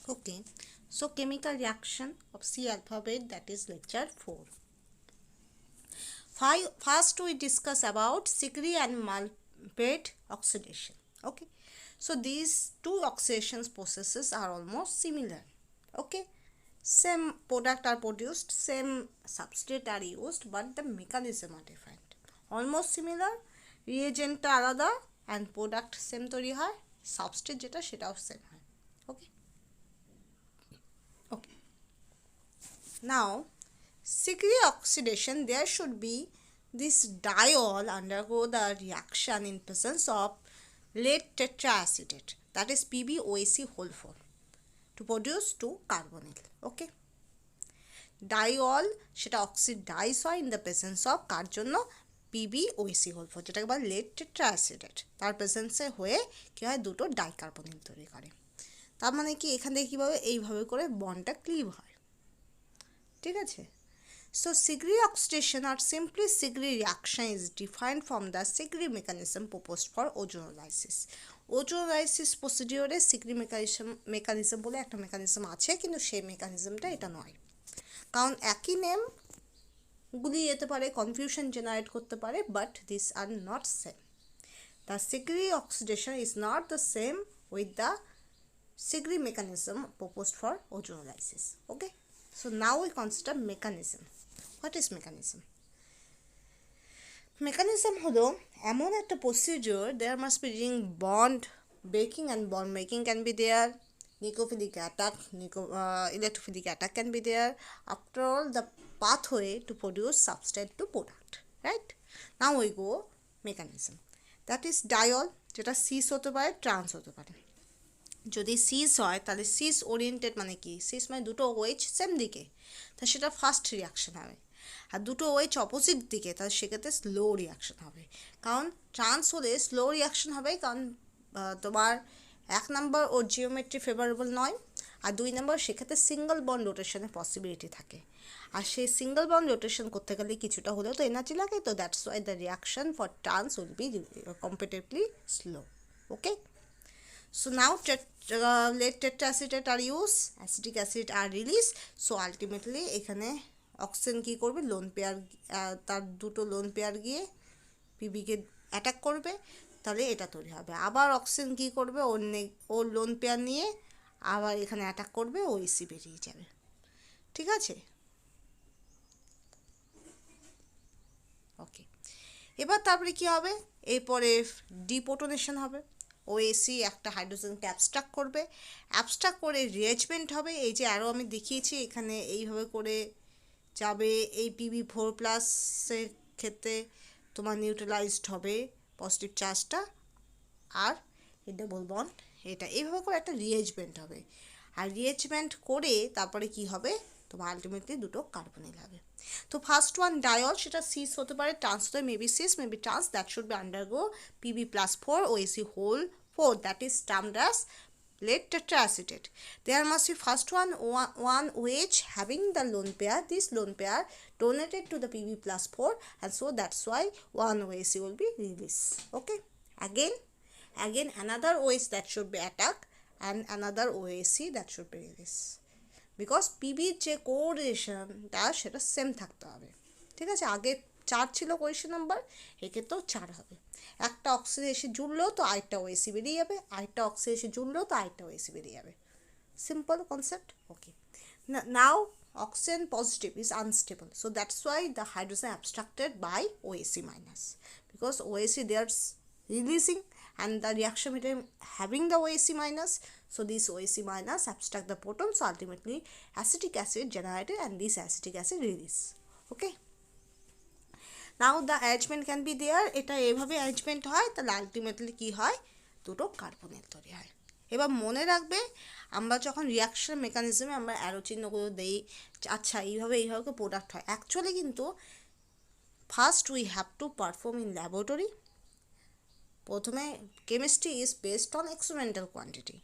Okay, so chemical reaction of C alphabet, that is lecture 4. First we discuss about Crigree-Malprade oxidation. Okay, so these two oxidation processes are almost similar. Okay, same product are produced, same substrate are used, but the mechanism are different. Almost similar, reagent আলাদা and product same তৈরি হয়, substrate যেটা সেটাও same হয়. Okay. Okay. Now, Crigree oxidation, there should be this diol undergo the reaction in presence of lead tetraacetate, that is PbOAC whole 4, to produce 2 carbonyl. Okay. Diol সেটা oxidize হয় in the presence of কার জন্য PbOAC whole 4, যেটাকে বলে lead tetraacetate, তার প্রেজেন্সে হয়ে কি হয় দুটো ডাইকার্বনিল তৈরি করে। তার মানে কি এখান থেকে কীভাবে এইভাবে করে বন্ডটা ক্লিভ হয়, ঠিক আছে। So Crigree oxidation or simply Crigree reaction is defined from the Crigree mechanism proposed for ozonolysis. Ozonolysis procedure Crigree mechanism বলে একটা মেকানিজম আছে, কিন্তু সেই মেকানিজমটা এটা নয়, কারণ একই নেম গুলি যেতে পারে, কনফিউশন জেনারেট করতে পারে, but this are not same. The Crigree oxidation is not the same with the Crigree mechanism proposed for ozonolysis. Okay, so now we consider mechanism. What is mechanism? Mechanism হলো এমন একটা procedure, there must be ring bond breaking and bond making can be there, nucleophilic attack, electrophilic attack can be there. After all, the pathway to produce substrate to product, right? Now we go mechanism. That is diol, যেটা cis হতে পারে, trans হতে পারে। যদি cis হয় তাহলে cis oriented মানে কি, সিস মানে দুটো ওয়েজ সেম দিকে, তা সেটা ফাস্ট রিয়াকশন হবে। আর দুটো ওয়েজ অপোজিট দিকে, তাহলে সেক্ষেত্রে স্লো রিয়াকশন হবে। কারণ ট্রান্স হলে স্লো রিয়াকশন হবে, কারণ তোমার 1 নম্বর ওর জিওমেট্রি ফেভারেবল নয়, আর 2 নম্বর সেক্ষেত্রে সিঙ্গল বন্ড রোটেশনের পসিবিলিটি থাকে, আর সেই সিঙ্গল বন্ড রোটেশন করতে গেলে কিছুটা হলেও তো এনার্জি লাগে, তো that's why the reaction for trans will be comparatively slow. Okay, so now lead tetraacetate are used, acetic acid are released, so ultimately এখানে অক্সিজেন কী করবে, লোন পেয়ার, তার দুটো লোন পেয়ার গিয়ে পিবিকে অ্যাটাক করবে, তাহলে এটা তৈরি হবে। আবার অক্সিজেন কী করবে, ওর লোন পেয়ার নিয়ে আবার এখানে অ্যাটাক করবে, ওএসি বেরিয়ে যাবে, ঠিক আছে। ওকে, এবার তারপরে কী হবে, এরপরে ডিপোটোনেশন হবে, ওএসি একটা হাইড্রোজেনকে অ্যাবস্ট্রাক্ট করবে, অ্যাবস্ট্রাক্ট করে রিয়ারেঞ্জমেন্ট হবে। এই যে আরও আমি দেখিয়েছি এখানে এইভাবে করে যাবে, এই Pb4+ ক্ষেত্রে তোমার নিউট্রালাইজড হবে পজিটিভ চার্জটা, আর এই ডাবল বন্ড এটা এইভাবে করে একটা রিয়ারেঞ্জমেন্ট হবে, আর রিয়ারেঞ্জমেন্ট করে তারপরে কি হবে, তোমার আলটিমেটলি দুটো কার্বনিল হবে। তো ফার্স্ট ওয়ান ডায়ল, সেটা সিস হতে পারে, ট্রান্স হতে maybe cis maybe trans, that should be undergo Pb+4 OAC whole 4, that is termed as lead tetraacetate. There must be first one OH having the lone pair, this lone pair donated to the Pb+4, and so that's why one OAC will be released. Okay, again another OH that should be attacked and another OAC that should be released, because পিবির যে কোঅর্ডিনেশনটা সেটা same থাকতে হবে, ঠিক আছে। আগে 4 ছিল কোয়েশ্চেন নাম্বার, এক্ষেত্রেও 4 হবে। একটা অক্সিজেন এসে জুড়লেও তো আরেকটা ওএসি বেরিয়ে যাবে, আরেকটা অক্সিজেন এসে জুড়লেও তো আরেকটা ওএসি বেরিয়ে যাবে, simple concept. Okay, now oxygen positive is unstable, so that's why the hydrogen abstracted by OAC minus, because OAC there's releasing and the reaction between having the OAC minus, so this OAC minus abstract the protons, so ultimately acetic acid generated and this acetic acid release. Okay, now the arrangement can be there, এটা এইভাবে arrangement হয়, তাহলে ultimately কি হয়, দুটো carbonyl তৈরি হয়। এবার মনে রাখবে, আমরা যখন রিয়াকশন মেকানিজমে আমরা অ্যারো চিহ্নগুলো দিই, আচ্ছা এইভাবে প্রোডাক্ট হয়, অ্যাকচুয়ালি কিন্তু first we have to perform in laboratory. প্রথমে chemistry is based on experimental quantity,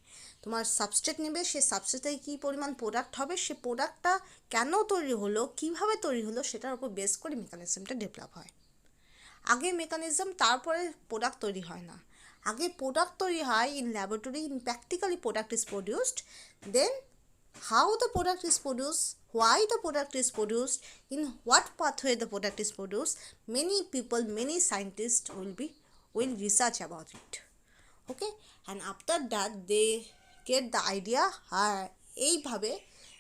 তোমার সাবস্ট্রেট নেবে, সেই সাবস্ট্রেটে কী পরিমাণ প্রোডাক্ট হবে, সে প্রোডাক্টটা কেন তৈরি হলো, কীভাবে তৈরি হলো, সেটার উপর বেস করে মেকানিজমটা ডেভেলপ হয়। আগে মেকানিজম, তারপরে প্রোডাক্ট তৈরি হয় না, আগে প্রোডাক্ট তৈরি হয় in laboratory, in practically product is produced, then how the product is produced, why the product is produced, in what pathway the product is produced. Many people, many scientists will research about it. Okay, and after that they get the idea এইভাবে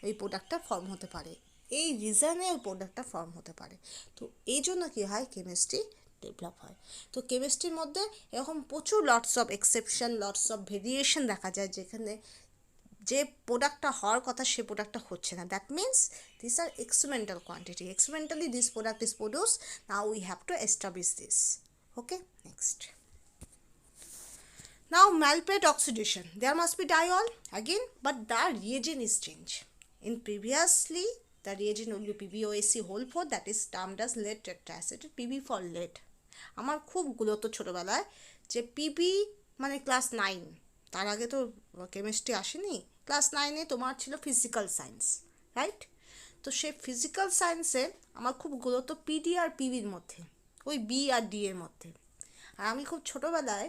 এই প্রোডাক্টটা form হতে পারে, এই রিজনে ওই প্রোডাক্টটা form হতে পারে। তো এই জন্য কী হয়, কেমিস্ট্রি ডেভেলপ হয়। তো কেমিস্ট্রির মধ্যে এরকম প্রচুর lots of exception, lots of variation দেখা যায়, যেখানে যে প্রোডাক্টটা হওয়ার কথা সে প্রোডাক্টটা হচ্ছে না। That means this are experimental quantity, experimentally this product is produce, now we have to establish this. Okay, next. Now Malprade oxidation, there must be diol again, but the reagent is changed. In previously the reagent will be PbOAC whole 4, that is termed as lead tetraacetate, PB for lead. আমার খুব গুরুত্ব ছোটোবেলায় যে PB মানে class 9, তার আগে তো chemistry আসেনি, ক্লাস 9-এ তোমার ছিল ফিজিক্যাল সায়েন্স, রাইট? তো সেই ফিজিক্যাল সায়েন্সে আমার খুব গুরুত্ব পিডি আর পিবির মধ্যে, ওই বি আর ডি এর মধ্যে। আর আমি খুব ছোটোবেলায়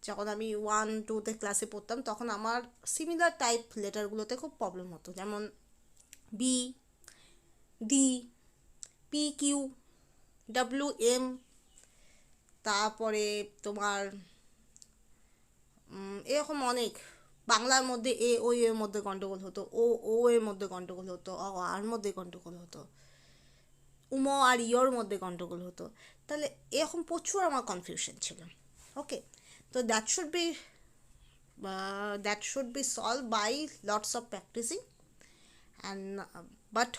যখন আমি 1-2-তে ক্লাসে পড়তাম, তখন আমার সিমিলার টাইপ লেটারগুলোতে খুব প্রবলেম হতো, যেমন B, D, P, Q, W, M, তারপরে তোমার এরকম অনেক, বাংলার মধ্যে এ ও এর মধ্যে গণ্ডগোল হতো, ও এর মধ্যে গণ্ডগোল হতো, আর মধ্যে গণ্ডগোল হতো, উম আর ইয়র মধ্যে গণ্ডগোল হতো। তাহলে এরকম প্রচুর আমার কনফিউশন ছিল। ওকে, so that should be solved by lots of practicing, and but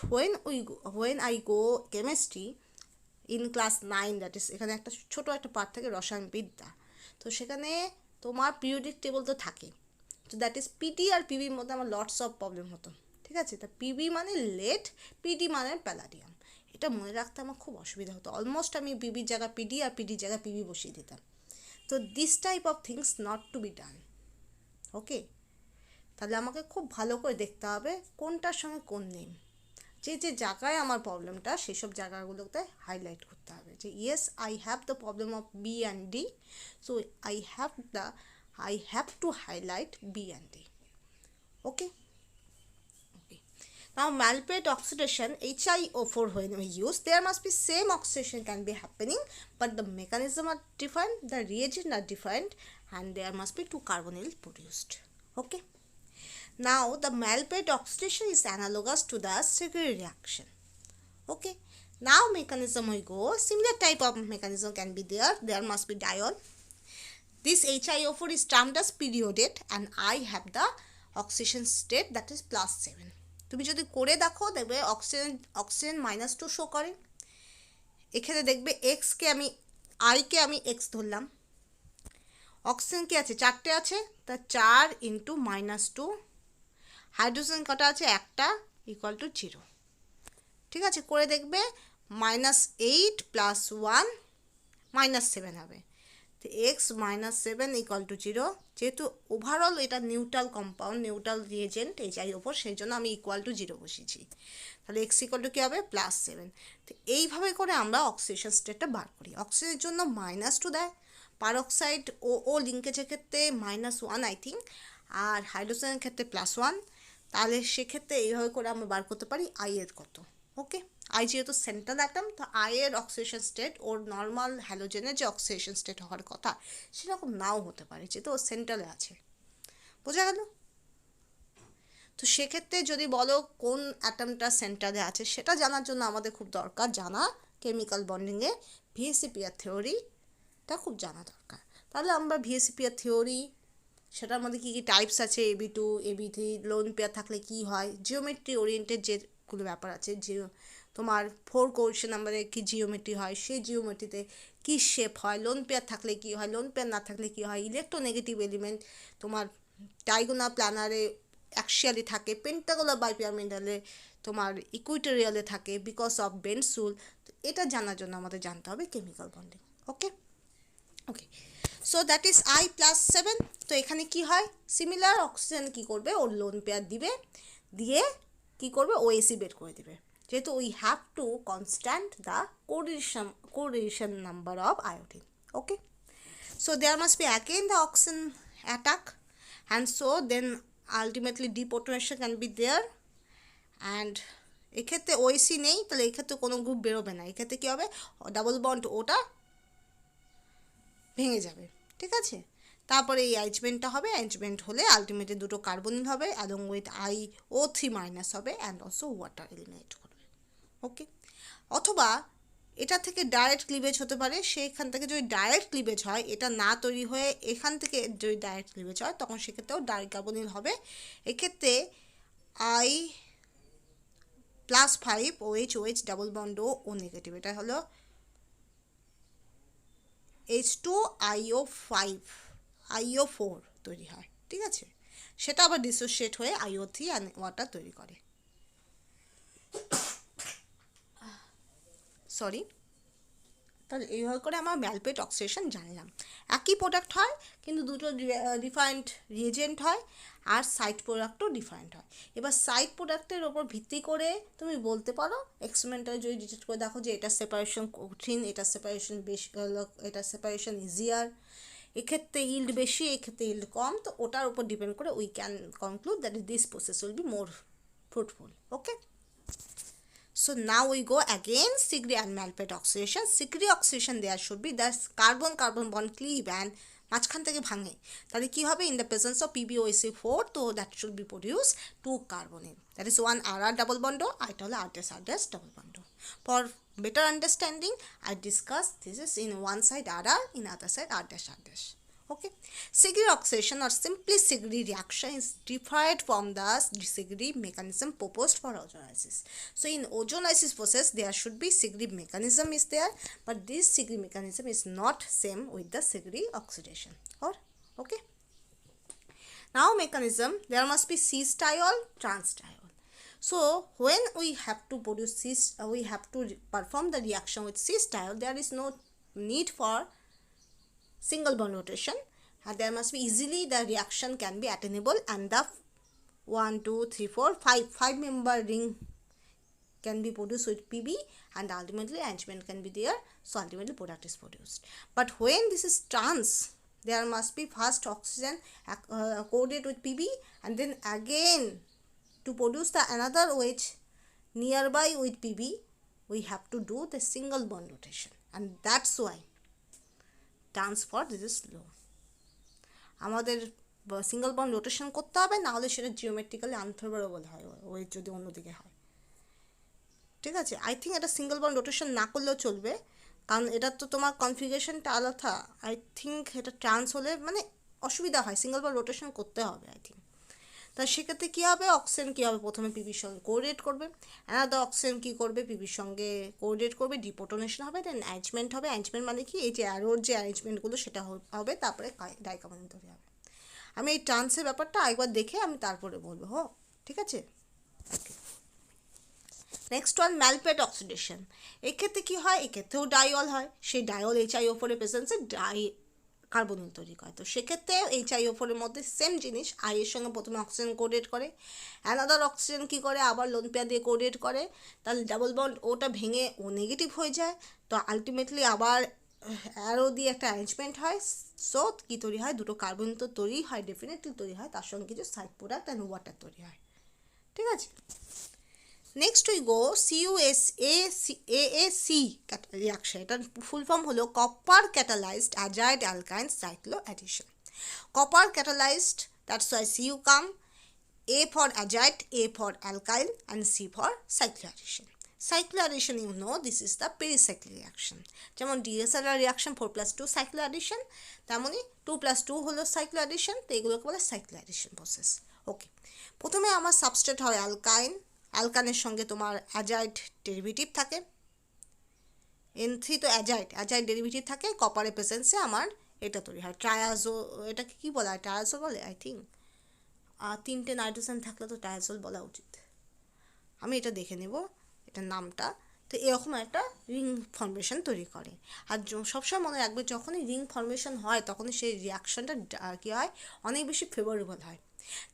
when I go chemistry in class 9, that is এখানে একটা ছোট একটা পার্ট থাকে রসায়নবিদ্যা, তো সেখানে তোমার পিরিয়ডিক টেবল তো থাকে, তো দ্যাট ইজ পিটি আর পিবির মধ্যে আমার লটস অফ প্রবলেম হতো। ঠিক আছে, তা পিবি মানে লেড, পিডি মানে প্যালাডিয়াম, এটা মনে রাখতে আমার খুব অসুবিধা হতো। অলমোস্ট আমি পিবির জায়গা পিডি আর পিডির জায়গা পিবি বসিয়ে দিতাম। তো this type of things not to be done. Okay, তাহলে আমাকে খুব ভালো করে দেখতে হবে কোনটার সঙ্গে কোন নেম, যে যে জায়গায় আমার প্রবলেমটা সেসব জায়গাগুলোতে হাইলাইট করতে হবে যে yes I have the problem of B and D, so I have to highlight B and D. Okay, now Malprade oxidation, HiO4 when we use, there must be same oxidation can be happening, but the mechanism are different, the reagent are different, and there must be 2 carbonyl produced. Okay, now the Malprade oxidation is analogous to the Crigree reaction. Okay, now mechanism we go, similar type of mechanism can be there must be diol. This HiO4 is termed as periodate, and I have the oxidation state that is +7. তুমি যদি করে দেখো দেখবে oxygen -2 show করে। এখানে দেখবে আইকে আমি এক্স ধরলাম, অক্সিজেন কি আছে 4টে আছে, তা 4 × -2, হাইড্রোজেন কটা আছে একটা, ইকুয়াল টু 0। ঠিক আছে, করে দেখবে -8 + 1 -7 হবে, তো x -7 = 0। যেহেতু ওভারঅল এটা neutral compound, neutral reagent HiO4, সেই জন্য আমি =0 বসিয়েছি, তাহলে x = কি হবে +7। তো এইভাবে করে আমরা অক্সিডেশন স্টেটটা বার করি। অক্সিজেনের জন্য -2 দেয়, পারঅক্সাইড ও লিঙ্কেজের ক্ষেত্রে -1 আই থিঙ্ক, আর হাইড্রোজেনের ক্ষেত্রে +1। তাহলে সেক্ষেত্রে এইভাবে করে আমরা বার করতে পারি আই এর কত। ওকে, আই যেহেতু সেন্ট্রাল অ্যাটম, তো আই এর অক্সিডেশন স্টেট ওর নর্মাল হ্যালোজেনের যে অক্সিডেশন স্টেট হওয়ার কথা সেরকম নাও হতে পারে, যেহেতু ও সেন্ট্রালে আছে। বোঝা গেল? তো সেক্ষেত্রে যদি বলো কোন অ্যাটমটা সেন্টারে আছে, সেটা জানার জন্য আমাদের খুব দরকার জানা কেমিক্যাল বন্ডিংয়ে ভিএসিপিআর থিওরিটা খুব জানা দরকার। তাহলে আমরা ভিএসিপিআর থিওরি, সেটার মধ্যে কী কী টাইপস আছে, AB2, AB3, লোন পেয়ার থাকলে কি হয়, জিওমেট্রি ওরিয়েন্টেড যেগুলো ব্যাপার আছে, যে তোমার 4 কোয়েশ্চেন নাম্বারে কি জিওমেট্রি হয়, সেই জিওমেট্রিতে কি শেপ হয়, লোন পেয়ার থাকলে কি হয়, লোন পেয়ার না থাকলে কি হয়, ইলেকট্রোনেগেটিভ এলিমেন্ট তোমার ডায়াগোনাল প্ল্যানারে অ্যাক্সিয়ালি থাকে, পেন্টাগোনাল বাইপিরামিডালে তোমার ইকুইটোরিয়ালে থাকে বিকজ অফ বেনসুল। তো এটা জানার জন্য আমাদের জানতে হবে chemical bonding. Okay okay, so that is I + 7। তো এখানে কি হয়, সিমিলার অক্সিজেন কি করবে, ওর লোন পেয়ার দিবে, দিয়ে কি করবে OAC বের করে দিবে, যেহেতু we have to constant the correlation number of iodine. Okay, so there must be again the oxygen attack, and so then ultimately deprotonation can be there, and এক্ষেত্রে ওএসি নেই, তাহলে এক্ষেত্রে কোনো গ্রুপ বেরোবে না। এক্ষেত্রে কী হবে, ডাবল বন্ড ওটা ভেঙে যাবে, ঠিক আছে। তারপরে এই অ্যারেঞ্জমেন্টটা হবে, অ্যারেঞ্জমেন্ট হলে আলটিমেটলি দুটো কার্বনিল হবে অ্যালং উইথ IO3- হবে অ্যান্ড অলসো ওয়াটার এলিমিনেট করবে, ওকে। অথবা এটা থেকে ডাইরেক্ট ক্লিভেজ হতে পারে, সেখান থেকে যদি ডাইরেক্ট ক্লিভেজ হয়, এটা না তৈরি হয়ে এখান থেকে যদি ডাইরেক্ট ক্লিভেজ হয়, তখন সেক্ষেত্রেও ডাইরেক্ট কার্বনিল হবে। এক্ষেত্রে I+5 OH ডাবল বন্ড ও নেগেটিভ, এটা হলো H2IO4 তৈরি হয়, ঠিক আছে। সেটা আবার ডিসোসিয়েট হয়ে IO3 অ্যান্ড ওয়াটার তৈরি করে, সরি। তাহলে এইভাবে করে আমরা ম্যালপেট অক্সিডেশন জানলাম। একই প্রোডাক্ট হয় কিন্তু দুটো ডিফারেন্ট রিয়েজেন্ট হয়, আর সাইড প্রোডাক্টও ডিফারেন্ট হয়। এবার সাইড প্রোডাক্টের ওপর ভিত্তি করে তুমি বলতে পারো, এক্সপেরিমেন্টাল যদি ডিটেক্ট করে দেখো যে এটা সেপারেশন কঠিন, এটা সেপারেশন বেশি, এটা সেপারেশন ইজিয়ার, এক্ষেত্রে ইল্ড বেশি, এক্ষেত্রে ইল্ড কম, তো ওটার উপর ডিপেন্ড করে we can conclude that this process will be more fruitful, okay. So now we go again Crigree and Malprade oxidation. Crigree oxidation there should be the carbon bond cleave and মাঝখান থেকে ভাঙে, তাহলে কি হবে, in the presence of PbOC4, তো that should be produce 2 carbonyl, that is one RR double bond, আর এটা হলো R' double bond. For better understanding I discuss this is in one side RR, in other side R'. Okay, Crigree oxidation or simply Crigree reaction is different from the Crigree mechanism proposed for ozonolysis. So in ozonolysis process there should be Crigree mechanism is there, but this Crigree mechanism is not same with the Crigree oxidation. Or okay, now mechanism, there must be cis-diol, trans-diol. So when we have to produce we have to perform the reaction with cis-diol, there is no need for single bond rotation, and there must be easily the reaction can be attainable, and the 1 2 3 4 5 member ring can be produced with Pb, and ultimately arrangement can be there, so ultimately product is produced. But when this is trans, there must be first oxygen coded with Pb, and then again to produce the another OH nearby with Pb, we have to do the single bond rotation, and that's why transfer this is low. আমাদের single bond rotation করতে হবে, না হলে সেটা geometrically unfavourable হয় ওই যদি অন্যদিকে হয়, ঠিক আছে। আই থিঙ্ক এটা সিঙ্গল বন্ড রোটেশন না করলেও চলবে, কারণ এটা তো তোমার কনফিগারেশনটা আলাদা। আই থিঙ্ক এটা ট্রান্স হলে মানে অসুবিধা হয়, সিঙ্গল বন্ড রোটেশন করতে হবে আই থিঙ্ক। তা সেক্ষেত্রে কী হবে, অক্সিজেন কী হবে, প্রথমে পিবির সঙ্গে কোঅর্ডিনেট করবে, অ্যানাদার অক্সিজেন কী করবে, পিবির সঙ্গে কোঅর্ডিনেট করবে, ডিপোটোনেশন হবে, দেন অ্যারেঞ্জমেন্ট হবে। অ্যারেঞ্জমেন্ট মানে কি, এই যে অ্যারোর যে অ্যারেঞ্জমেন্টগুলো সেটা হবে, তারপরে ডাইকার্বনিল তৈরি হবে। আমি এই ট্রান্সের ব্যাপারটা একবার দেখে আমি তারপরে বলবো, হো ঠিক আছে। ওকে, নেক্সট ওয়ান ম্যালপেট অক্সিডেশন। এক্ষেত্রে কী হয়, এক্ষেত্রেও ডাইঅল হয়, সেই ডাইঅল HiO4 এর প্রেজেন্সে কার্বনিল তৈরি করে। তো সেক্ষেত্রে HiO4 এর মধ্যে সেম জিনিস, আই এর সঙ্গে প্রথমে অক্সিজেন কোঅর্ডিনেট করে, অ্যানাদার অক্সিজেন কী করে, আবার লোন পেয়ার দিয়ে কোঅর্ডিনেট করে, তাহলে ডাবল বন্ড ওটা ভেঙে ও নেগেটিভ হয়ে যায়। তো আলটিমেটলি আবার অ্যারো দিয়ে একটা অ্যারেঞ্জমেন্ট হয়, সো কী তৈরি হয়, দুটো কার্বন তো তৈরি হয়, ডেফিনেটলি তৈরি হয়, তার সঙ্গে কিছু সাইড প্রোডাক্ট অ্যান্ড ওয়াটার তৈরি হয়, ঠিক আছে। Next we go CuACC reaction. এটার ফুল ফর্ম হলো copper catalysed azide alkyne cycloaddition. Copper catalysed, that's why Cu come, A for azide, A for alkyl, and C for cycloaddition. Cycloaddition, you know, this is the pericyclic reaction. যেমন DSLR reaction 4+2 cycloaddition, তেমনই 2+2 হলো cycloaddition, তো এগুলোকে বলে cycloaddition process. ওকে, প্রথমে আমার substrate হয় অ্যালকাইন, অ্যালকানের সঙ্গে তোমার অ্যাজাইড ডেরিভেটিভ থাকে, N3, তো অ্যাজাইড ডেরিভেটিভ থাকে, কপারের প্রেজেন্সে আমার এটা তৈরি হয় ট্রায়াজো, এটাকে কী বলা হয়, ট্রায়াজো বলে আই থিঙ্ক। 3টে নাইট্রোজেন থাকলে তো ট্রায়াজোল বলা উচিত, আমি এটা দেখে নেব এটার নামটা। তো এরকম একটা রিং ফর্মেশন তৈরি করে, আর সবসময় মনে রাখবে যখনই রিং ফর্মেশন হয় তখনই সেই রিয়াকশনটা কী হয়, অনেক বেশি ফেভারেবল হয়।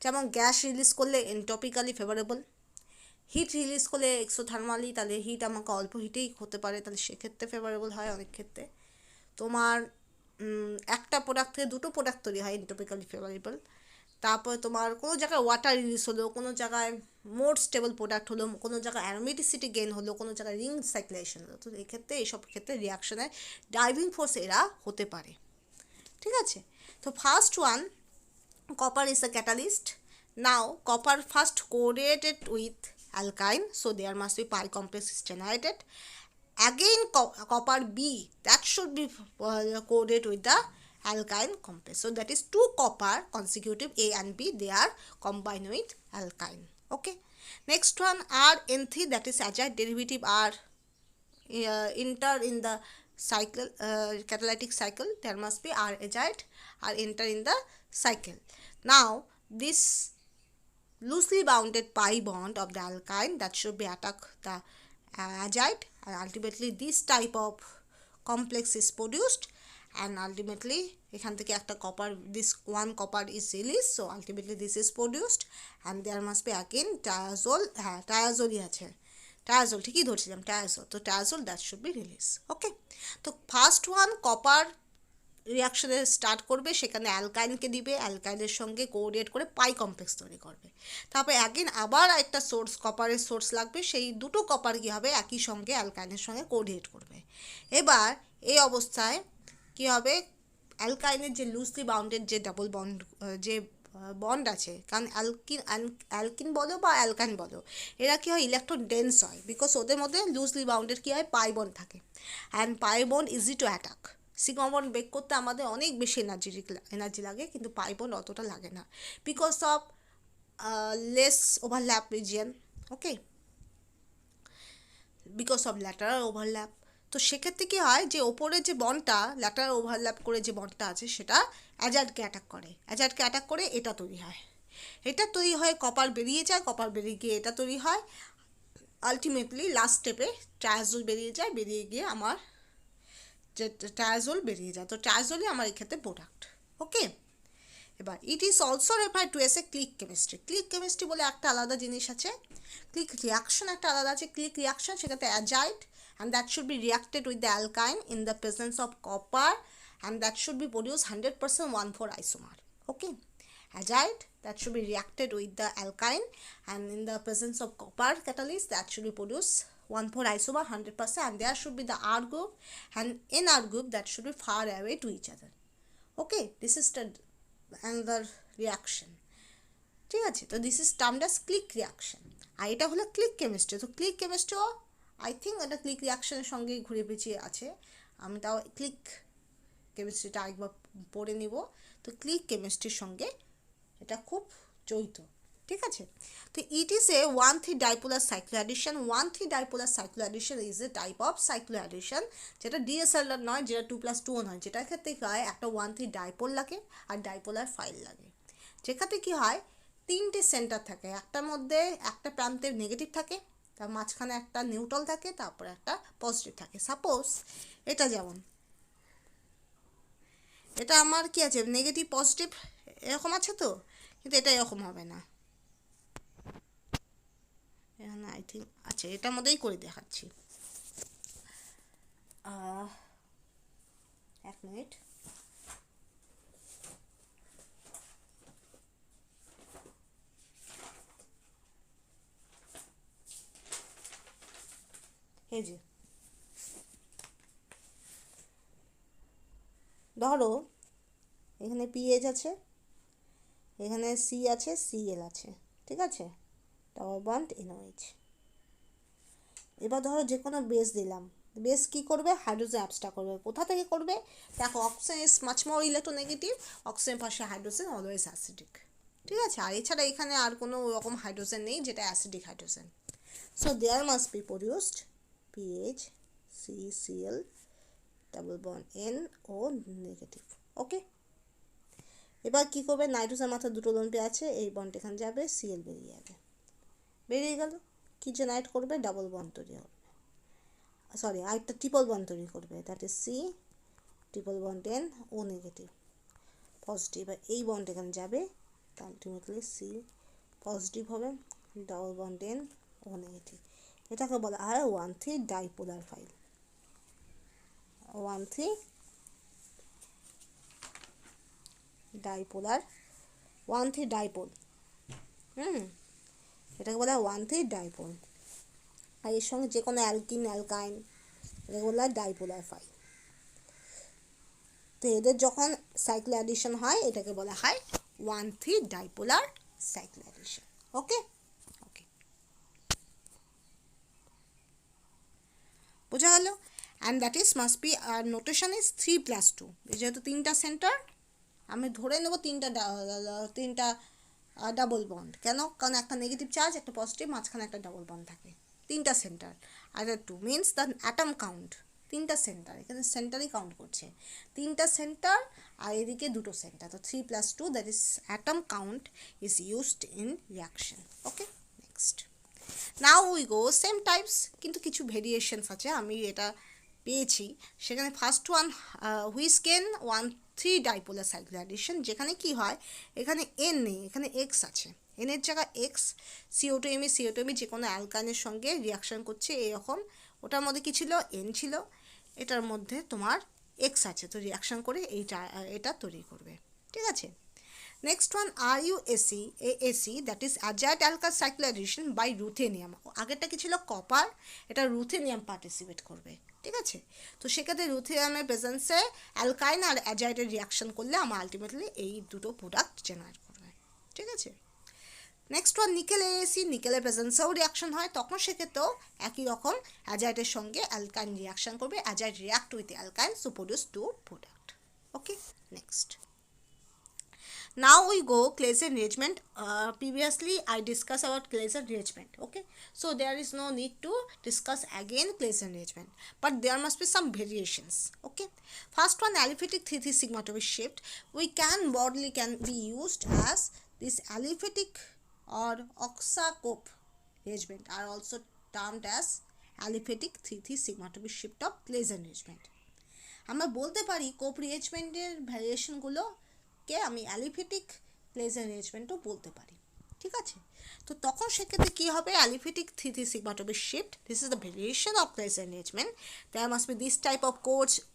যেমন গ্যাস রিলিজ করলে এন্ট্রপিক্যালি ফেভারেবল, হিট রিলিজ করলে এক্সোথার্মালি, তাহলে হিট আমাকে অল্প হিটেই হতে পারে, তাহলে সেক্ষেত্রে ফেভারেবল হয়। অনেক ক্ষেত্রে তোমার একটা প্রোডাক্ট থেকে দুটো প্রোডাক্ট তৈরি হয়, এন্ট্রপিক্যালি ফেভারেবল। তারপরে তোমার কোনো জায়গায় ওয়াটার রিলিজ হলো, কোনো জায়গায় মোর স্টেবল প্রোডাক্ট হলো, কোনো জায়গায় অ্যারোমেটিসিটি গেইন হলো, কোনো জায়গায় রিং সাইক্লেশন হলো। তো এই ক্ষেত্রে এইসব ক্ষেত্রে রিয়াকশনের ড্রাইভিং ফোর্স এরা হতে পারে। ঠিক আছে, তো first one, copper is a catalyst. Now copper first coordinated with alkyne, so there must be pi complex is generated. Again copper B, that should be coordinated with the alkyne complex, so that is two copper consecutive A and B, they are combined with alkyne. Okay, next one Rn3, that is azide derivative are enter in the cycle, catalytic cycle. There must be R azide are enter in the cycle. Now this loosely bounded pi bond of the alkyne, that should be attack the azide, and ultimately this type of complex is produced, and ultimately এখান থেকে একটা copper, this one copper is released, so ultimately this is produced, and there must be again triazole, হ্যাঁ triazole আছে, triazole ঠিকই ধরছিলাম, triazole, তো triazole that should be released. ওকে, তো first one copper রিয়াকশনে start করবে, সেখানে অ্যালকাইনকে দিবে, অ্যালকাইনের সঙ্গে কোঅর্ডিনেট করে পাই কমপ্লেক্স তৈরি করবে। তারপরে অ্যাগেন আবার একটা সোর্স, কপারের সোর্স লাগবে, সেই দুটো কপার কী হবে একই সঙ্গে অ্যালকাইনের সঙ্গে কোঅর্ডিনেট করবে। এবার এই অবস্থায় কী হবে, অ্যালকাইনের যে লুজলি বাউন্ডেড যে ডাবল বন্ড যে বন্ড আছে, কারণ অ্যালকিন বলো বা অ্যালকাইন বলো, এরা কী হয় ইলেকট্রন ডেন্স হয়, বিকজ ওদের মধ্যে লুজলি বাউন্ডেড কী হয় পাই বন্ড থাকে, and pi bond easy to attack. Sigma bond break করতে আমাদের অনেক বেশি এনার্জি লাগে, কিন্তু পাই বন্ড অতটা লাগে না, because of less overlap region. Okay, because of lateral overlap. তো সেক্ষেত্রে কী হয়, যে ওপরে যে বন্ডটা ল্যাটারাল ওভারল্যাপ করে যে বন্ডটা আছে সেটা অ্যাজাইডকে অ্যাটাক করে, অ্যাজাইডকে অ্যাটাক করে এটা তৈরি হয়, এটা তৈরি হয়, কপার বেরিয়ে যায়, কপার বেরিয়ে গিয়ে এটা তৈরি হয়, আলটিমেটলি লাস্ট স্টেপে ট্রায়াজোল বেরিয়ে যায়, বেরিয়ে গিয়ে আমার যে ট্রায়াজোল বেরিয়ে যায়, তো ট্রায়াজোলই আমার এক্ষেত্রে প্রোডাক্ট। ওকে, এবার it is also refer to S A click chemistry. Click chemistry বলে একটা আলাদা জিনিস আছে, ক্লিক রিয়াকশন একটা আলাদা আছে। ক্লিক রিয়াকশন সেক্ষেত্রে azide, and that should be reacted with the alkyne in the presence of copper, and that should be produce 100% 1,4 isomer. Okay, azide that should be reacted with the alkyne, and in the presence of copper catalyst that should be produce 1,4 isomer 100%, and there should be the R group, and in R group that should be far away to each other. Okay, this is the another reaction. ঠিক আছে, তো this is termed as click reaction, আর এটা হলো click chemistry. তো click কেমিস্ট্রিও I think এটা click রিয়াকশনের সঙ্গেই ঘুরে পেঁচিয়ে আছে, আমি তাও ক্লিক কেমিস্ট্রিটা আরেকবার পড়ে নিব। তো ক্লিক কেমিস্ট্রির সঙ্গে এটা খুব জড়িত। ঠিক আছে, তো it is a 1,3 dipolar cycloaddition. 1,3 dipolar cycloaddition is a type of cycloaddition, যেটা ডিএসএলআর নয়, যেটা 2+2 নয়, যেটার ক্ষেত্রে কী হয় একটা 1,3 ডাইপোল লাগে আর ডাইপোলার ফাইল লাগে, যেখানে কী হয় তিনটে সেন্টার থাকে, একটার মধ্যে একটা প্রান্তে নেগেটিভ থাকে, তার মাঝখানে একটা নিউট্রাল থাকে, তারপরে একটা পজিটিভ থাকে। সাপোজ এটা যেমন, এটা আমার কি আছে নেগেটিভ পজিটিভ এরকম আছে, তো কিন্তু এটা এরকম হবে না, এখানে আই থিঙ্ক আচ্ছা এটার মধ্যেই করে দেখাচ্ছি, এক মিনিট। এই যে ধরো এখানে পিএইচ আছে, এখানে সি আছে, সিএল আছে, ঠিক আছে, ডাবল বন্ড এনওএইচ। এবার ধরো যে কোনো বেস দিলাম, বেস কী করবে হাইড্রোজেন অ্যাবস্ট্রাক্ট করবে, কোথা থেকে করবে দেখো, oxygen is much more electronegative, oxygen পাশে হাইড্রোজেন অলওয়েজ অ্যাসিডিক। ঠিক আছে, আর এছাড়া এখানে আর কোনো রকম হাইড্রোজেন নেই যেটা acidic hydrogen, so there must be produced PH CCL double bond N O negative. Okay, এবার কী করবে, নাইট্রোজেন মাথা দুটো লোন পেয়ে আছে, এই বন্ড এখানে যাবে, সিএল বেরিয়ে যাবে, বেরিয়ে গেল, কী জেনারেট করবে ডাবল বন্ড তৈরি হবে, সরি আরেকটা ট্রিপল বন্ড তৈরি করবে, that is C triple bond N O negative positive, আর এই বন্ড এখানে যাবে, আলটিমেটলি সি পজিটিভ হবে, double bond N O negative. এটাকে বলা হয় 1,3 ডাইপোলার ফাইল, 1,3 ডাইপোলার 1,3 ডাইপোল। এটাকে বলা হয় 1,3 ডাইপোল। আর এর সঙ্গে যে কোনো অ্যালকিন অ্যালকাইন এটাকে বলা হয় ডাইপোলার 5। তো এদের যখন সাইক্লো অ্যাডিশন হয় এটাকে বলা হয় 1,3 ডাইপোলার সাইক্লো অ্যাডিশন। ওকে ওকে, বোঝা গেল? And that is must be notation is 3+2। যেহেতু 3টা সেন্টার, আমি ধরে নেব তিনটা ডাবল বন্ড। কেন? কারণ একটা নেগেটিভ চার্জ, একটা পজিটিভ, মাঝখানে একটা ডাবল বন্ড থাকে। 3টা সেন্টার আর 2 মিনস দ্য অ্যাটম কাউন্ট। 3টা সেন্টার, এখানে সেন্টারই কাউন্ট করছে। 3টা সেন্টার আর এদিকে 2টো সেন্টার। তো 3+2 that is atom count is used in reaction. Okay, next now we go same types, কিন্তু কিছু ভেরিয়েশনস আছে, আমি এটা পেয়েছি। সেখানে first one হুইস্কেন 1,3 dipolar cyclo addition, যেখানে কি হয়, এখানে এন নেই, এখানে এক্স আছে। এনের জায়গা এক্স, CO2Me যে কোনো অ্যালকাইনের সঙ্গে রিয়াকশন করছে এরকম। ওটার মধ্যে কি ছিল? এন ছিল। এটার মধ্যে তোমার এক্স আছে, তো রিয়াকশন করে এটা তৈরি করবে। ঠিক আছে। Next one RuAC, that is azide alkyl cycloaddition by ruthenium. আগেরটা কি ছিল? কপার, এটা রুথেনিয়াম পার্টিসিপেট করবে। ঠিক আছে। তো সেক্ষেত্রে রুথেনিয়ামের প্রেজেন্সে অ্যালকাইন আর অ্যাজাইডের রিয়াকশন করলে আমার আলটিমেটলি এই দুটো প্রোডাক্ট জেনারেট করবে। ঠিক আছে। নেক্সট ওয়ান নিকেল AAC, নিকেলের প্রেজেন্সেও রিয়াকশন হয়, তখন সেক্ষেত্রেও একই রকম অ্যাজাইডের সঙ্গে অ্যালকাইন রিয়াকশন করবে। Azide react with alkyne to produce 2 product. Okay, next now we go Claisen rearrangement. Previously I discussed about Claisen rearrangement. Okay, so there is no need to discuss again Claisen rearrangement, but there must be some variations. Okay, first one, aliphatic 3,3 sigma atomic shift. We can broadly can be used as this aliphatic or oxacope rearrangement are also termed as aliphatic 3,3 sigma atomic shift of Claisen rearrangement. আমরা বলতে পারি কোপ রিয়ারেঞ্জমেন্টের ভ্যারিয়েশনগুলো কে আমি aliphatic Claisen রিয়ারেঞ্জমেন্টও বলতে পারি। ঠিক আছে। তো তখন সেক্ষেত্রে কী হবে? Aliphatic 3,3 sigma atomic shift, this is the variation of Claisen rearrangement. There must be this type of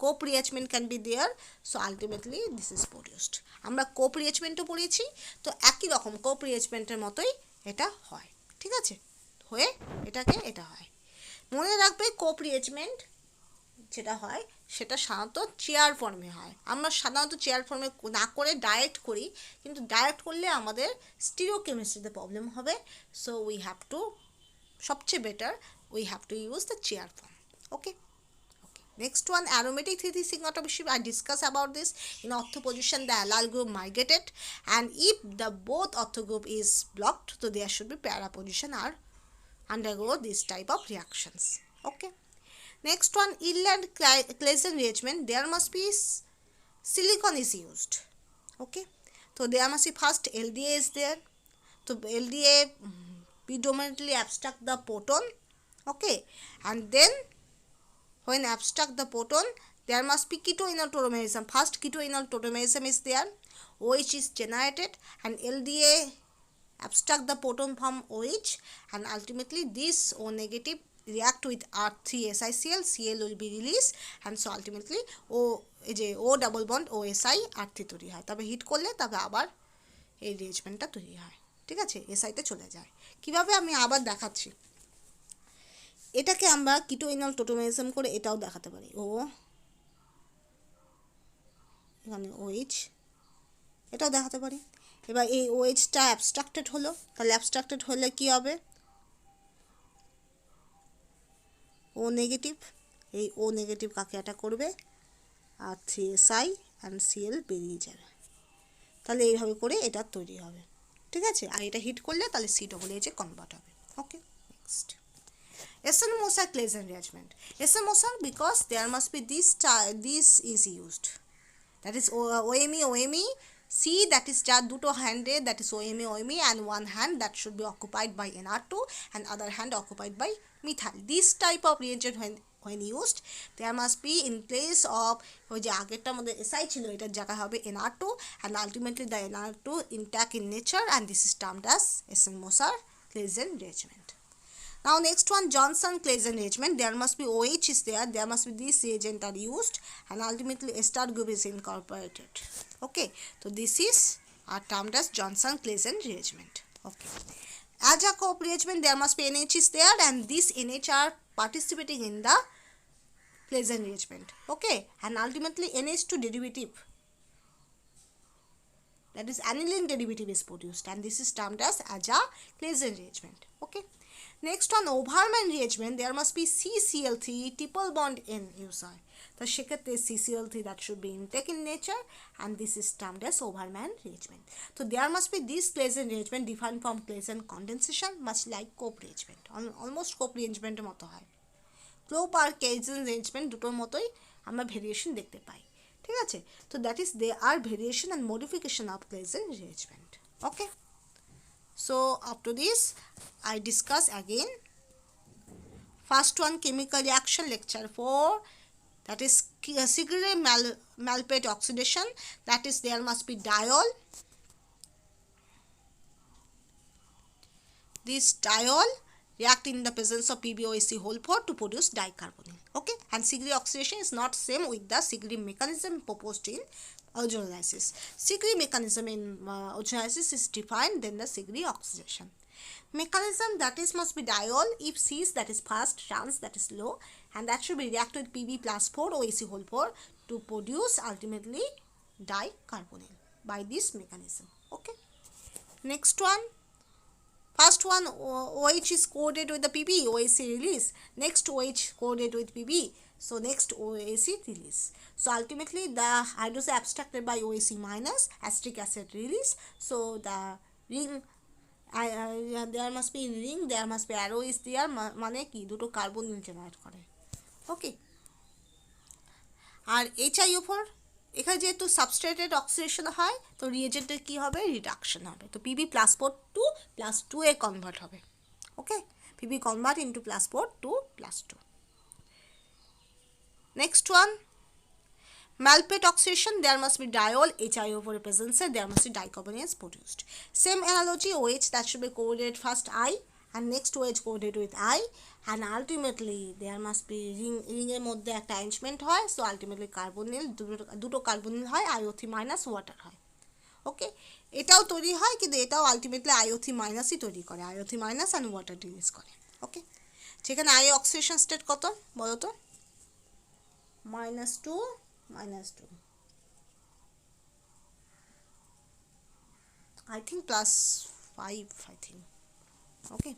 cope rearrangement can be there, so ultimately this is produced. আমরা কোপ রিয়ারেঞ্জমেন্টও পড়েছি, তো একই রকম কোপ রিয়ারেঞ্জমেন্টের মতোই এটা হয়। ঠিক আছে, হয়ে এটা হয়। মনে রাখবে কোপ রিয়ারেঞ্জমেন্ট যেটা হয় সেটা সাধারণত চেয়ার ফর্মে হয়। আমরা সাধারণত চেয়ার ফর্মে না করে ডাইরেক্ট করি, কিন্তু ডাইরেক্ট করলে আমাদের স্টিরিওকেমিস্ট্রিতে প্রবলেম হবে। সো উই হ্যাভ টু, সবচেয়ে better we have to use the chair form. Okay okay, next one aromatic 3,3 sigma atomic shift. I discuss about this. In ortho position the allyl group migrated, and if the both ortho group is blocked, so there should be para position or undergo this type of reactions. Okay, next one, inland Claisen rearrangement. There must be silicon is used. Okay, so there must be first LDA is there. So LDA predominantly abstract the proton. Okay, and then when abstract the proton, there must be keto-enol tautomerism. First keto-enol tautomerism is there, OH is generated, and LDA abstract the proton from OH, and ultimately this O negative react with R3SiCl, Cl will be released, and so ultimately O double bond OSI R3 তৈরি হয়। তবে hit করলে তবে আবার এই রিয়ারেঞ্জমেন্টটা তৈরি হয়। ঠিক আছে, এসআইতে চলে যায়। কিভাবে আমি আবার দেখাচ্ছি। এটাকে আমরা কিটোইনাল টোটোমেরিজম করে এটাও দেখাতে পারি। এখানে OH এটাও দেখাতে পারি। এবার এই OHটা অ্যাবস্ট্রাক্টেড হলো, তাহলে অ্যাবস্ট্রাক্টেড হলে কি হবে? O নেগেটিভ, এই O নেগেটিভ কাকে অ্যাটাক করবে? R3SI অ্যান্ড Cl বেরিয়ে যাবে। তাহলে এইভাবে করে এটা তৈরি হবে। ঠিক আছে, আর এটা হিট করলে তাহলে COOH কনভার্ট হবে। ওকে, next SN-Moser Claisen rearrangement. SN-Moser, because there must be this is used, that is OMe C, that is যার দুটো হ্যান্ডে, that is OMe, and one hand that should be occupied by NR2 and other hand occupied by methyl. This type of reagent when used, there must be in place of ওই যে আগেরটার মধ্যে SI ছিল, এটার জায়গায় হবে NR2, and ultimately the NR2 intact in nature, and this is termed as SN-Moser Claisen rearrangement. Now next one, Johnson Claisen rearrangement. There must be OH is there must be this reagent are used, and ultimately a star group is incorporated. Okay, so this is are termed as Johnson-Claisen rearrangement. Okay. As a coop rearrangement, there must be NH is there, and these NH are participating in the Claisen rearrangement. Okay, and ultimately NH2 derivative, that is aniline derivative, is produced, and this is termed as a Claisen rearrangement. Okay. Next, on Overman rearrangement, there must be CCl3 triple bond N user. The সেক্ষেত্রে CCl3 that should be intake in nature, and this is termed as Overman rearrangement. So there must be this Claisen rearrangement different from Claisen condensation, much like Cope rearrangement, almost Cope rearrangement মতো হয়। Cope আর Claisen rearrangement দুটোর মতোই আমরা variation দেখতে পাই, ঠিক আছে? তো that is they are variation and modification of Claisen rearrangement. ওকে, so after this I discuss again. First one, chemical reaction, lecture 4, that is Crigree-Malprade oxidation. That is, there must be diol. This diol react in the presence of PbOAC whole 4 to produce dicarbonyl. Okay, and Crigree oxidation is not same with the Crigree mechanism proposed in ozonolysis. Crigree mechanism in ozonolysis is different than the Crigree oxidation. Mechanism, that is must be diol if C is that is fast, trans that is low, and that should be react with Pb plus 4 OAC whole 4 to produce ultimately dicarbonyl by this mechanism. Okay, next one, first one OH is coated with the Pb, OAC release. Next OH coated with Pb, so next OAC release. So ultimately the hydrogen abstracted by OAC minus, acetic acid release. So the ring, there must be ring, there must be arrow is there, মানে কি দুটো carbonyl generate করে। ওকে, আর HiO4 এখানে যেহেতু সাবস্ট্রেটেড oxidation হয়, তো রিয়েজেন্টের কি হবে, রিডাকশন হবে। তো Pb প্লাস 4 টু প্লাস 2 এ কনভার্ট হবে। ওকে, Pb convert into plus 4 to plus 2। Next one, Malprade oxidation, there must be diol, HiO4 presence, there must be dicarbonyl is produced. Same analogy, OH that should be coded first I, and next OH coded with I, and ultimately there must be ring এর মধ্যে একটা arrangement হয়, so ultimately carbonyl দুটো carbonyl হয়, IO3 minus water হয়। ওকে, এটাও তৈরি হয়, কিন্তু এটাও আলটিমেটলি IO3 মাইনাসই তৈরি করে, IO3 minus and water release করে। ওকে, সেখানে আই অক্সিডেশন স্টেট কত বলো তো, -2 -2, I think +5, I think. ওকে,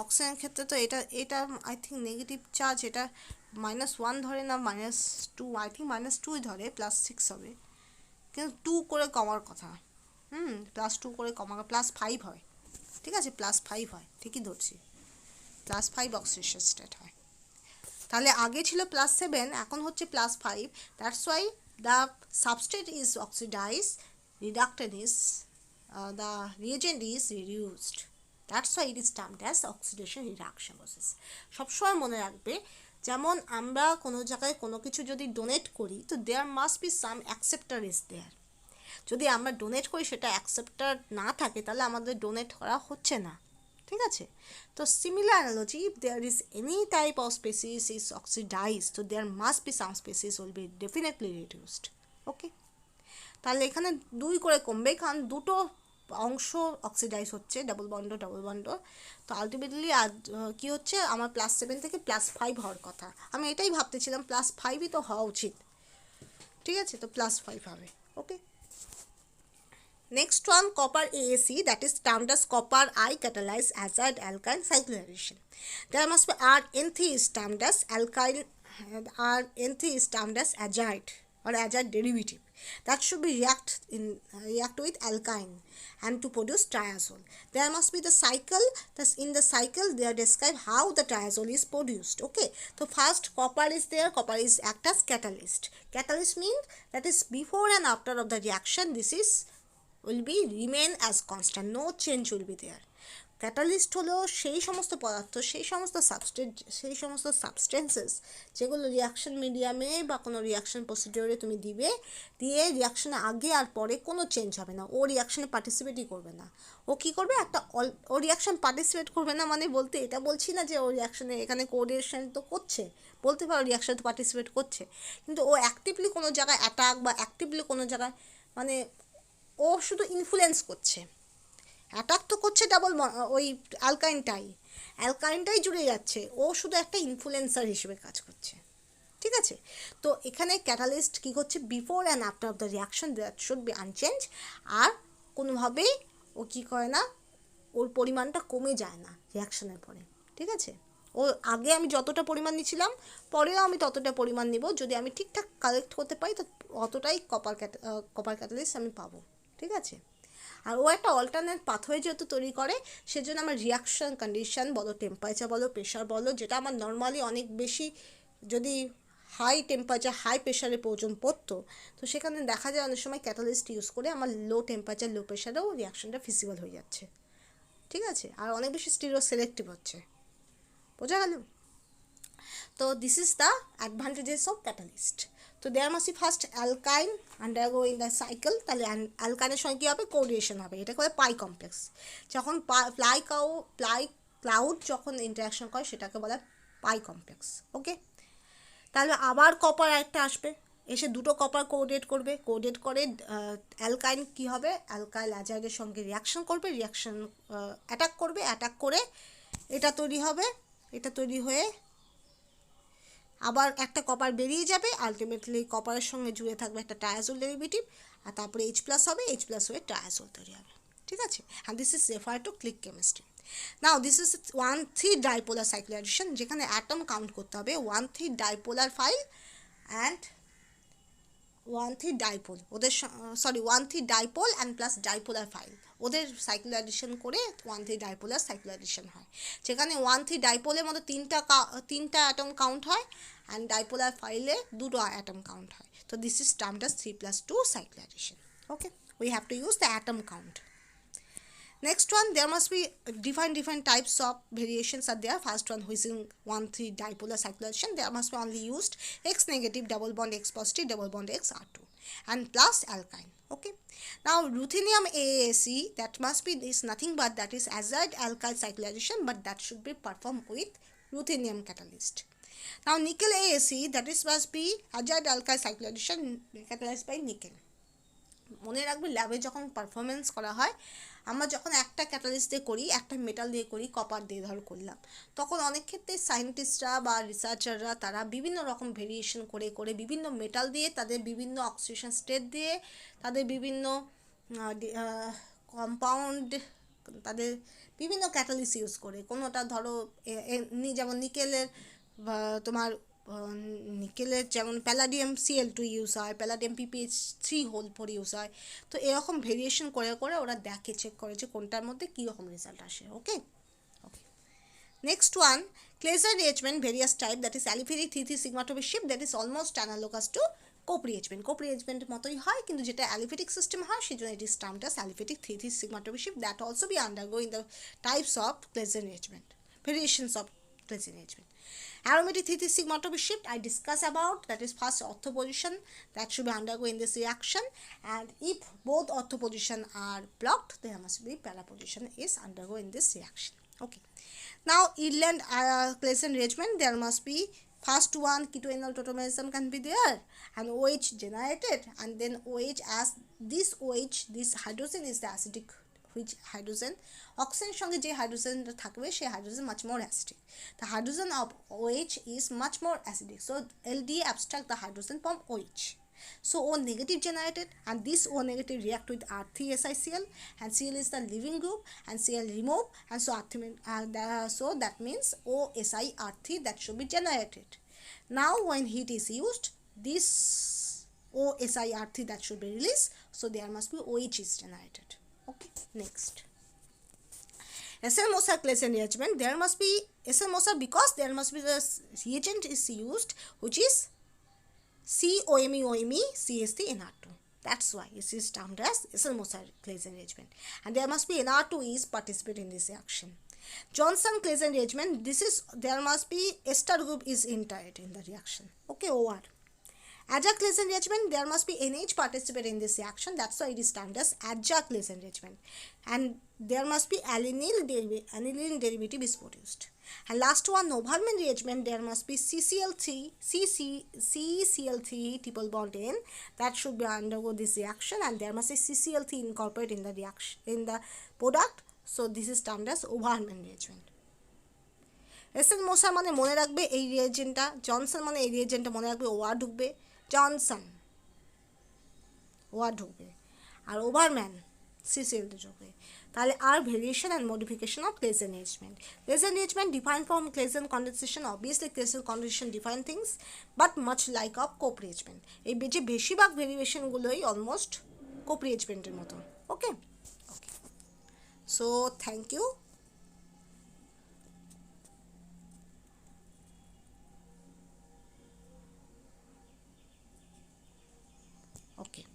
অক্সিজেনের ক্ষেত্রে তো এটা আই থিঙ্ক নেগেটিভ চার্জ, এটা -1 ধরে না -2, আই থিঙ্ক -2 ধরে, +6 হবে, কিন্তু 2 করে কমার কথা, +2 করে কমার, +5 হয়, ঠিক আছে, +5 হয়, ঠিকই ধরছি, +5 অক্সিডেশন স্টেট হয়। তাহলে আগে ছিল +7, এখন হচ্ছে +5, that's why the substrate is oxidise, reductant is the reagent is reduced, that's why it is termed as oxidation reduction process. সবসময় মনে রাখবে, যেমন আমরা কোনো জায়গায় কোনো কিছু যদি ডোনেট করি, তো there must be some acceptor is there. যদি আমরা ডোনেট করি সেটা অ্যাকসেপ্টার না থাকে, তাহলে আমাদের ডোনেট করা হচ্ছে না, ঠিক আছে? তো similar analogy, if there is any type of species is oxidise, তো there must be some species will be definitely reduced. Okay, তাহলে এখানে 2 করে কমবে, কারণ দুটো অংশ অক্সিডাইজ হচ্ছে, ডাবল বন্ড, তো আলটিমেটলি কি হচ্ছে, আমার +7 থেকে +5 হওয়ার কথা, আমি এটাই ভাবতেছিলাম +5ই তো হওয়া উচিত, ঠিক আছে, তো +5 হবে। ওকে, next one, copper AAC, that is termed as copper I catalyzed azide alkyne cyclization. There must be RN3 is termed as alkyne, RN3 is termed as azide or azide derivative, that should be react with alkyne and to produce triazole. There must be the cycle, thus in the cycle they are describe how the triazole is produced. Okay, so first copper is there, copper is act as catalyst. Catalyst means that is before and after of the reaction, this is will be remain as constant, no change will be there. Catalyst হলো সেই সমস্ত পদার্থ, সেই সমস্ত substances যেগুলো reaction মিডিয়ামে বা কোনো রিয়াকশন প্রসিডিওরে তুমি দিয়ে রিয়াকশনে আগে আর পরে কোনো চেঞ্জ হবে না, ও রিয়াকশনে পার্টিসিপেটই করবে না। ও কী করবে, ও রিয়াকশন পার্টিসিপেট করবে না মানে বলতে এটা বলছি না যে ও রিয়াকশনে এখানে কোরিলেশন তো করছে, বলতে পারো রিয়াকশন তো পার্টিসিপেট করছে, কিন্তু ও অ্যাক্টিভলি কোনো জায়গায় অ্যাটাক বা অ্যাক্টিভলি কোনো জায়গায় মানে ও ও শুধু ইনফ্লুয়েন্স করছে, অ্যাটাক তো করছে ডাবল ওই অ্যালকাইনটাই জুড়ে যাচ্ছে, ও শুধু একটা ইনফ্লুয়েন্সার হিসেবে কাজ করছে। ঠিক আছে, তো এখানে ক্যাটালিস্ট কী করছে, before and after of the reaction that should be unchange, আর কোনোভাবেই ও কী করে না, ওর পরিমাণটা কমে যায় না রিয়াকশনের পরে। ঠিক আছে, ও আগে আমি যতটা পরিমাণ নিয়েছিলাম পরেও আমি ততটা পরিমাণ নিব, যদি আমি ঠিকঠাক কালেক্ট করতে পারি তো অতটাই কপার ক্যাটালিস্ট আমি পাবো। ঠিক আছে, আর ও একটা অল্টারনেট পাথওয়ে যেহেতু তৈরি করে, সেজন্য আমার রিয়াকশন কন্ডিশন বলো, টেম্পারেচার বলো, প্রেশার বলো, যেটা আমার নর্মালি অনেক বেশি, যদি হাই টেম্পারেচার হাই প্রেশারে প্রয়োজন পড়তো, তো সেখানে দেখা যায় অনেক সময় ক্যাটালিস্ট ইউজ করে আমার লো টেম্পারেচার লো প্রেশারেও রিয়াকশনটা ফিজিবল হয়ে যাচ্ছে। ঠিক আছে, আর অনেক বেশি স্টিরিও সিলেক্টিভ হচ্ছে। বোঝা গেল? তো this is the advantages of catalyst. তো there must be first alkyne undergoing the cycle, তাহলে অ্যালকাইনের সঙ্গে কী হবে, কোরিয়েশন হবে, এটা করে পাই কমপ্লেক্স। যখন ক্লাউড যখন ইন্টারাকশন করে সেটাকে বলা পাই কমপ্লেক্স। ওকে, তাহলে আবার কপার একটা আসবে, এসে দুটো কপার কোঅর্ডিনেট করবে, কোঅর্ডিনেট করে অ্যালকাইন কী হবে, অ্যালকাইল অ্যাজাইডের সঙ্গে রিয়াকশন করবে, রিয়াকশন অ্যাটাক করবে, অ্যাটাক করে এটা তৈরি হবে, এটা তৈরি হয়ে আবার একটা কপার বেরিয়ে যাবে, আলটিমেটলি কপারের সঙ্গে জুড়ে থাকবে একটা ট্রায়াজোল ডেরিভেটিভ, আর তারপরে H+ হবে, H+ হয়ে ট্রায়াজোল তৈরি হবে। ঠিক আছে, and this is refer to click chemistry. Now this is 1,3 ডাইপোলার সাইক্লোঅ্যাডিশন, যেখানে অ্যাটম কাউন্ট করতে হবে 1,3 ডাইপোলার ফাইল অ্যান্ড 1,3 ডাইপোল, ওদের 1,3 ডাইপোল অ্যান্ড প্লাস ডাইপোলার ফাইল, ওদের সাইক্লোঅ্যাডিশন করে 1,3 ডাইপোলার সাইক্লোঅ্যাডিশন হয়, যেখানে 1,3 ডাইপোলের মধ্যে তিনটা অ্যাটম কাউন্ট হয়, অ্যান্ড ডাইপোলার ফাইলে দুটো অ্যাটম কাউন্ট হয়। তো this is termed as 3+2 cycloaddition. Okay, we have to use the atom count. Next one, there must be different types of variations are there. First one, which is 1,3 dipolar cycloaddition, there must be only used X negative double bond X positive double bond X R2 and plus alkyne. Okay, now ruthenium AAC, that must be is nothing but that is azide alkyl cycloaddition, but that should be performed with ruthenium catalyst. Now nickel AAC, that is must be azide alkyl cycloaddition catalyzed by nickel. মনে রাখবে ল্যাবে যখন performance করা হয়, আমরা যখন একটা catalyst দিয়ে করি, একটা মেটাল দিয়ে করি, কপার দিয়ে ধর করলাম, তখন অনেক ক্ষেত্রে সায়েন্টিস্টরা বা রিসার্চাররা তারা বিভিন্ন রকম ভেরিয়েশন করে করে বিভিন্ন মেটাল দিয়ে, তাদের বিভিন্ন অক্সিডেশন স্টেট দিয়ে, তাদের বিভিন্ন কম্পাউন্ড, তাদের বিভিন্ন ক্যাটালিস্ট ইউজ করে। কোনোটা ধরো যেমন নিকেলের তোমার নিকেলের যেমন প্যালাডিয়াম Cl2 ইউজ হয়, প্যালাডিয়াম PPH3 ইউজ হয়। তো এরকম ভেরিয়েশন করে করে ওরা দেখে, চেক করে যে কোনটার মধ্যে কীরকম রেজাল্ট আসে। Okay okay, next one, Claisen rearrangement various type, that is aliphatic 3,3 sigma-2 shift, that is almost analogous to কোপ রিএরেঞ্জমেন্টের মতোই হয়, কিন্তু যেটা অ্যালিফেটিক সিস্টেম হয় সেজন্য it is termed as aliphatic 3,3 sigma-2 shift, that also be undergoing the types of Claisen rearrangement, variations of Claisen rearrangement. Aromatic 3,3 sigma-2 shift I discuss about, that is first ortho position that should be undergoing this reaction, and if both ortho position are blocked, there must be para position is undergoing this reaction. Okay, now Eland Claisen rearrangement, there must be first one ketoenol tautomerism can be there, and OH generated, and then OH, as this OH, this hydrogen is the acidic, which hydrogen oxygen সঙ্গে যে হাইড্রোজেনটা থাকবে সেই hydrogen much more acidic. The hydrogen of OH is much more acidic, so LD abstract the hydrogen from OH. So O negative generated, and this O negative react with R3SiCl, and Cl is the leaving group, and Cl remove, and so so that means OSiR3 that should be generated. Now when heat is used, this OSiR3 that should be released, so there must be OH is generated. Okay, next, SL-Moser Claisen rearrangement, there must be SL-Moser because there must be the reagent is used, which is COMe CH3 NR2. That's why it is termed as SL-Moser Claisen rearrangement, and there must be NR2 is participate in this reaction. Johnson Claisen rearrangement, this is there must be ester group is entered in the reaction. Okay, OR. Adja Claisen rearrangement, there must be NH participate in this reaction, that's why it is termed as Adja Claisen rearrangement, and there must be aniline derivative is produced. And last one, Overman reagent, there must be CCl3 triple bond N that should be undergo this reaction, and there must be CCl3 incorporated in the reaction in the product. So this is termed as Overman reagent. SN মশা মানে মনে রাখবে এই রিয়েজেন্টটা, Johnson মানে এই রিয়েজেন্টটা মনে রাখবে war ঢুকবে, জনসন ওয়ার ঢুকবে, আর ওভারম্যান সিসিএল ঢুকবে। তাহলে আর variation and modification of Claisen reagent. Claisen reagent defined from Claisen condensation. Obviously Claisen condensation define things, but much like of Cope reagent. এই যে বেশিরভাগ ভেরিয়েশনগুলোই অলমোস্ট Cope reagent-এর মতো। Okay okay, so thank you. Okay.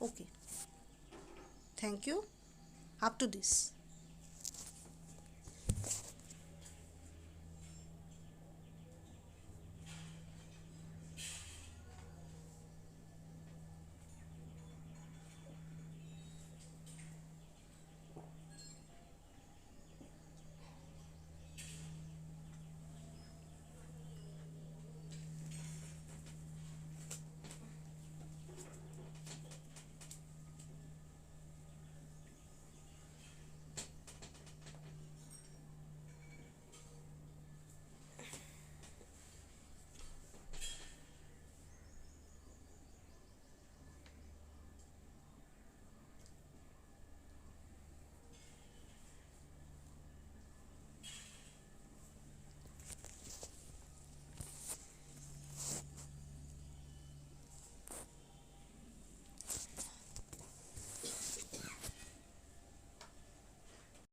Okay. Thank you. Up to this.